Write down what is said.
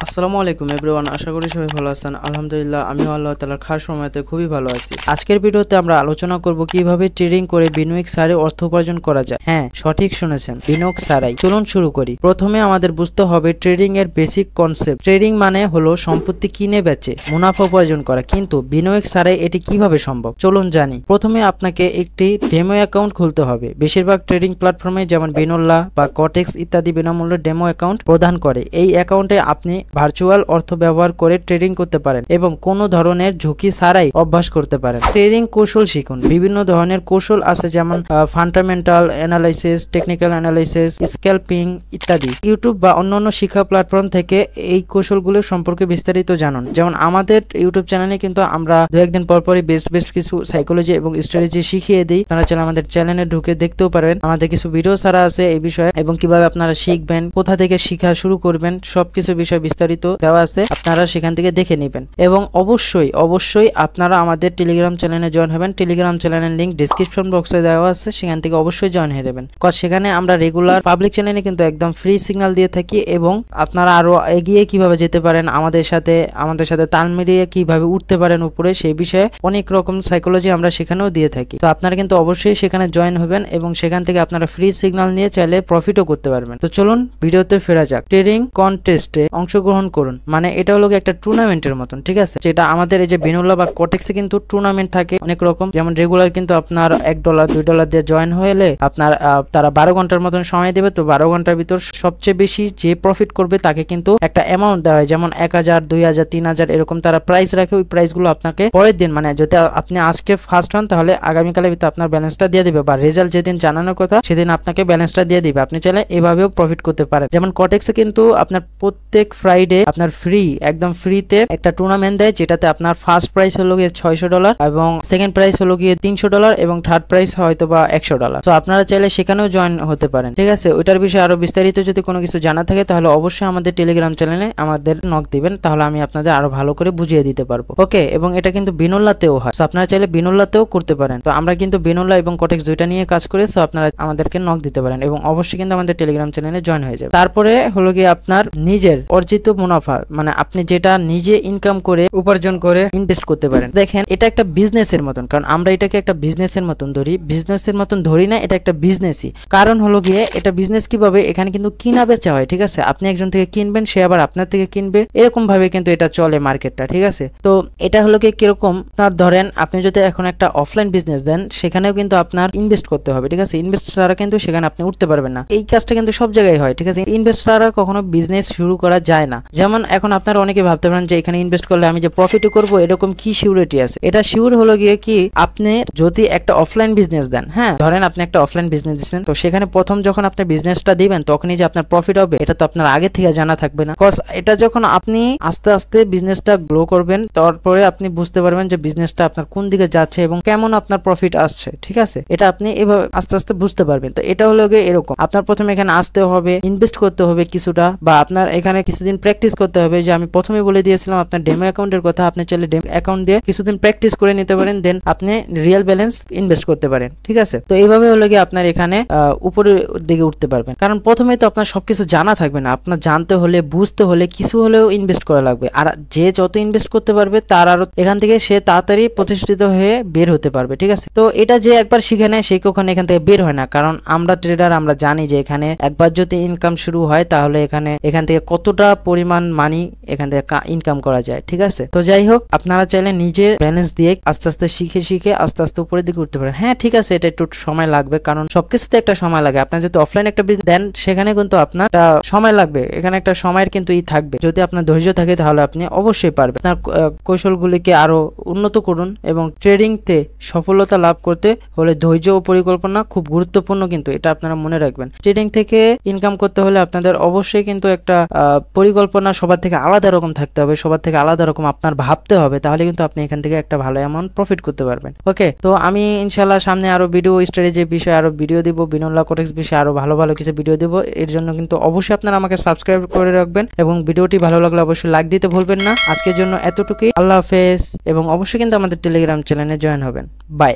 আসসালামু আলাইকুম এভরিওয়ান, আশা করি সবাই ভালো আছেন। আলহামদুলিল্লাহ আমিও আল্লাহ তাআলার খাস রহমতে খুবই ভালো আছি। আজকের ভিডিওতে আমরা আলোচনা করব কিভাবে ট্রেডিং করে বিনিয়োগ ছাড়াই অর্থ উপার্জন করা যায়। হ্যাঁ, সঠিক শুনেছেন, বিনিয়োগ ছাড়াই। চলুন শুরু করি। প্রথমে আমাদের বুঝতে হবে ট্রেডিং এর বেসিক কনসেপ্ট। ট্রেডিং মানে হলো সম্পত্তি কিনে বেচে মুনাফা উপার্জন করা, কিন্তু বিনিয়োগ ছাড়াই এটি কিভাবে সম্ভব চলুন জানি। প্রথমে আপনাকে একটি ডেমো অ্যাকাউন্ট খুলতে হবে। বেশিরভাগ ট্রেডিং প্ল্যাটফর্মে যেমন বিনোল্লা বা কটেক্স ইত্যাদি বিনামূল্যে ডেমো অ্যাকাউন্ট প্রদান করে। এই অ্যাকাউন্টে আপনি ভার্চুয়াল অর্থ ব্যবহার করে ট্রেডিং করতে পারেন এবং কোনো ধরনের ঝুঁকি ছাড়াই অভ্যাস করতে পারেন। ট্রেডিং কৌশল শিখুন। বিভিন্ন ধরনের কৌশল আছে, যেমন fundamental analysis, technical analysis, scalping ইত্যাদি। ইউটিউব বা অন্যান্য শিক্ষা প্ল্যাটফর্ম থেকে এই কৌশলগুলো সম্পর্কে বিস্তারিত জানুন। যেমন আমাদের ইউটিউব চ্যানেলে কিন্তু আমরা দু একদিন পরপরই বেস্ট কিছু সাইকোলজি এবং স্ট্র্যাটেজি শিখিয়ে দিই। আপনারা চাইলে আমাদের চ্যানেলে ঢুকে দেখতেও পারবেন। আমাদের কিছু ভিডিও ছাড়া আছে এই বিষয়ে, এবং কিভাবে আপনারা শিখবেন, কোথা থেকে শিখা শুরু করবেন, সবকিছু বিষয় বিস্তারিত দেওয়া আছে। আপনারা সেখান থেকে দেখে নেবেন। এবং অবশ্যই আপনারা আমাদের টেলিগ্রাম চ্যানেলে জয়েন হবেন। টেলিগ্রাম চ্যানেলের লিংক ডেসক্রিপশন বক্সে দেওয়া আছে, সেখান থেকে অবশ্যই জয়েন হয়ে যাবেন। সেখানে আমরা রেগুলার পাবলিক চ্যানেলে কিন্তু একদম ফ্রি সিগন্যাল দিয়ে থাকি, এবং আপনারা আরো এগিয়ে কিভাবে যেতে পারেন, আমাদের সাথে তাল মিলিয়ে কিভাবে উঠতে পারেন উপরে, সেই বিষয়ে অনেক রকম সাইকোলজি আমরা সেখানেও দিয়ে থাকি। তো আপনারা কিন্তু অবশ্যই সেখানে জয়েন হবেন, এবং সেখান থেকে আপনারা ফ্রি সিগন্যাল নিয়ে চাইলে প্রফিটও করতে পারবেন। তো চলুন ভিডিওতে ফেরা যাক। ট্রেডিং কন্টেস্টে অংশগ্রহণ করুন, মানে এটা হলো একটা টুর্নামেন্টের মতন, ঠিক আছে? যেটা আমাদের এই যে বিনোল্লা বা কটেক্সে কিন্তু টুর্নামেন্ট থাকে অনেক রকম। যেমন রেগুলার কিন্তু আপনার $1 $2 দিয়ে জয়েন হলে আপনার তারা 12 ঘন্টার মতন সময় দেবে। তো 12 ঘন্টার ভিতর সবচেয়ে বেশি যে প্রফিট করবে তাকে কিন্তু একটা অ্যামাউন্ট দেওয়া হয়, যেমন 1000 2000 3000 এরকম তারা প্রাইস রাখে। ওই প্রাইস গুলো আপনাকে পরের দিন, মানে যদি আপনি আজকে ফার্স্ট হন তাহলে আগামীকালের ভিতরে আপনার ব্যালেন্সটা দিয়ে দিবে, বা রেজাল্ট যেদিন জানানোর কথা সেদিন আপনাকে ব্যালেন্সটা দিয়ে দিবে। আপনি চাইলে এভাবেও প্রফিট করতে পারেন। যেমন কটেক্সে কিন্তু আপনার প্রত্যেক ফ্রাইডে আপনার একদম ফ্রিতে একটা টুর্নামেন্ট দেয়, যেটাতে আপনার ফার্স্ট প্রাইস হলো গিয়ে $600 এবং সেকেন্ড প্রাইস হলো গিয়ে $300 এবং থার্ড প্রাইস হয়তো বা $100। তো আপনারা চাইলে সেখানেও জয়েন হতে পারেন, ঠিক আছে? ওইটার বিষয়ে আরো বিস্তারিত যদি কোনো কিছু জানা থাকে তাহলে অবশ্যই আমাদের টেলিগ্রাম চ্যানেলে আমাদের নক দিবেন, তাহলে আমি আপনাদের আরো ভালো করে বুঝিয়ে দিতে পারবো। ওকে, এবং এটা কিন্তু বিনোল্লাতেও হয়। তো আপনারা চাইলে বিনোল্লাতেও করতে পারেন। তো আমরা কিন্তু বিনোল্লা এবং কটেক্স দুইটা নিয়ে কাজ করি। তো আপনারা আমাদেরকে নক দিতে পারেন, এবং অবশ্যই কিন্তু আমাদের টেলিগ্রাম চ্যানেলে জয়েন হয়ে যাবে। তারপরে হলো গিয়ে আপনার নিজের অর্জিত মুনাফা, মানে আপনি যেটা নিজে ইনকাম করে উপার্জন করে ইনভেস্ট করতে পারেন। দেখেন, এটা একটা বিজনেসের মতন, কারণ আমরা এটাকে একটা বিজনেসের মতন ধরি না, এটা একটা বিজনেসই। কারণ হলো গিয়ে এটা বিজনেস কিভাবে, এখানে কিন্তু কিনা বেচা হয়, ঠিক আছে? আপনি একজন থেকে কিনবেন, সে আবার আপনার থেকে কিনবে, এরকম ভাবে কিন্তু এটা চলে মার্কেটটা, ঠিক আছে? তো এটা হলো গিয়ে কিরকম, তার ধরেন আপনি যদি এখন একটা অফলাইন বিজনেস দেন, সেখানেও কিন্তু আপনার ইনভেস্ট করতে হবে, ঠিক আছে? ইনভেস্ট ছাড়া কিন্তু সেখানে আপনি উঠতে পারবেন না। এই কাজটা কিন্তু সব জায়গায় হয়, ঠিক আছে? ইনভেস্ট ছাড়া কখনো বিজনেস শুরু করা যায় না। যেমন এখন আপনারা অনেকে ভাবতে পারেন যে এখানে ইনভেস্ট করলে আমি যে প্রফিটও করবো, এরকম কি সিউরিটি আছে? এটা শিওর হলো গিয়ে কি, আপনি যদি একটা অফলাইন বিজনেস দেন, হ্যাঁ ধরেন আপনি একটা অফলাইন বিজনেস দিচ্ছেন, তো সেখানে প্রথম যখন আপনি বিজনেসটা দিবেন তখনই যে আপনার প্রফিট হবে এটা তো আপনার আগে থেকে জানা থাকবে না। কজ এটা যখন আপনি আস্তে আস্তে বিজনেসটা গ্রো করবেন, তারপরে আপনি বুঝতে পারবেন যে বিজনেসটা আপনার কোন দিকে যাচ্ছে এবং কেমন আপনার প্রফিট আসছে, ঠিক আছে? এটা আপনি এভাবে আস্তে আস্তে বুঝতে পারবেন। তো এটা হলো গিয়ে এরকম, আপনার প্রথমে এখানে আসতে হবে, ইনভেস্ট করতে হবে কিছুটা, বা আপনার এখানে কিছুদিন প্র্যাকটিস করতে হবে। যে আমি প্রথমে বলে দিয়েছিলাম আপনার ডেমো অ্যাকাউন্টের কথা, আপনি চাইলে ডেমো অ্যাকাউন্ট দিয়ে কিছুদিন প্র্যাকটিস করে নিতে পারেন, দেন আপনি রিয়েল ব্যালেন্স ইনভেস্ট করতে পারেন, ঠিক আছে? তো এইভাবে হলো গিয়ে আপনার এখানে উপরের দিকে উঠতে পারবেন। কারণ প্রথমে তো আপনার সবকিছু জানা থাকবে না, আপনার জানতে হলে বুঝতে হলে কিছু হলেও ইনভেস্ট করা লাগবে। আর যে যত ইনভেস্ট করতে পারবে তার আরো এখান থেকে সে তাড়াতাড়ি প্রতিষ্ঠিত হয়ে বের হতে পারবে, ঠিক আছে? তো এটা যে একবার শিখে নেয় সে কখনো এখান থেকে বের হয় না, কারণ আমরা ট্রেডার, আমরা জানি যে এখানে একবার যদি ইনকাম শুরু হয় তাহলে এখান থেকে কতটা পরিমাণ মানি এখান থেকে ইনকাম করা যায়, ঠিক আছে? তো যাই হোক, আপনারা চাইলে নিজের ব্যালেন্স দিয়ে আস্তে আস্তে শিখে আস্তে আস্তে উপরের দিকে উঠতে পারেন। হ্যাঁ ঠিক আছে, এটা একটু সময় লাগবে, কারণ সবকিছুতে একটা সময় লাগে। আপনার যদি অফলাইন একটা বিজনেস দেন সেখানে কিন্তু আপনার সময় লাগবে, এখানে একটা সময়ের কিন্তু থাকবে। যদি আপনার ধৈর্য থাকে তাহলে আপনি অবশ্যই পারবেন। আপনার কৌশলগুলিকে আরো উন্নত করুন, এবং ট্রেডিং তে সফলতা লাভ করতে হলে ধৈর্য ও পরিকল্পনা খুব গুরুত্বপূর্ণ, কিন্তু এটা আপনারা মনে রাখবেন। ট্রেডিং থেকে ইনকাম করতে হলে আপনাদের অবশ্যই কিন্তু একটা পরিকল্পনা সবার থেকে আলাদা রকম থাকতে হবে, সবার থেকে আলাদা রকম আপনার ভাবতে হবে, তাহলে কিন্তু আপনি এখান থেকে একটা ভালো অ্যামাউন্ট প্রফিট করতে পারবেন। ওকে, তো আমি ইনশাল্লাহ সামনে আরো ভিডিও স্ট্র্যাটেজি বিষয়ে আরো ভিডিও দিব, বিনোল্লা কটেক্স বিষয়ে আরো ভালো কিছু ভিডিও দিব। এর জন্য কিন্তু অবশ্যই আপনারা আমাকে সাবস্ক্রাইব করে রাখবেন, এবং ভিডিওটি ভালো লাগলে অবশ্যই লাইক দিতে ভুলবেন না। আজকের জন্য এতটুকুই, আল্লাহ হাফেজ, এবং অবশ্যই কিন্তু আমাদের টেলিগ্রাম চ্যানেলে জয়েন হবেন। বাই।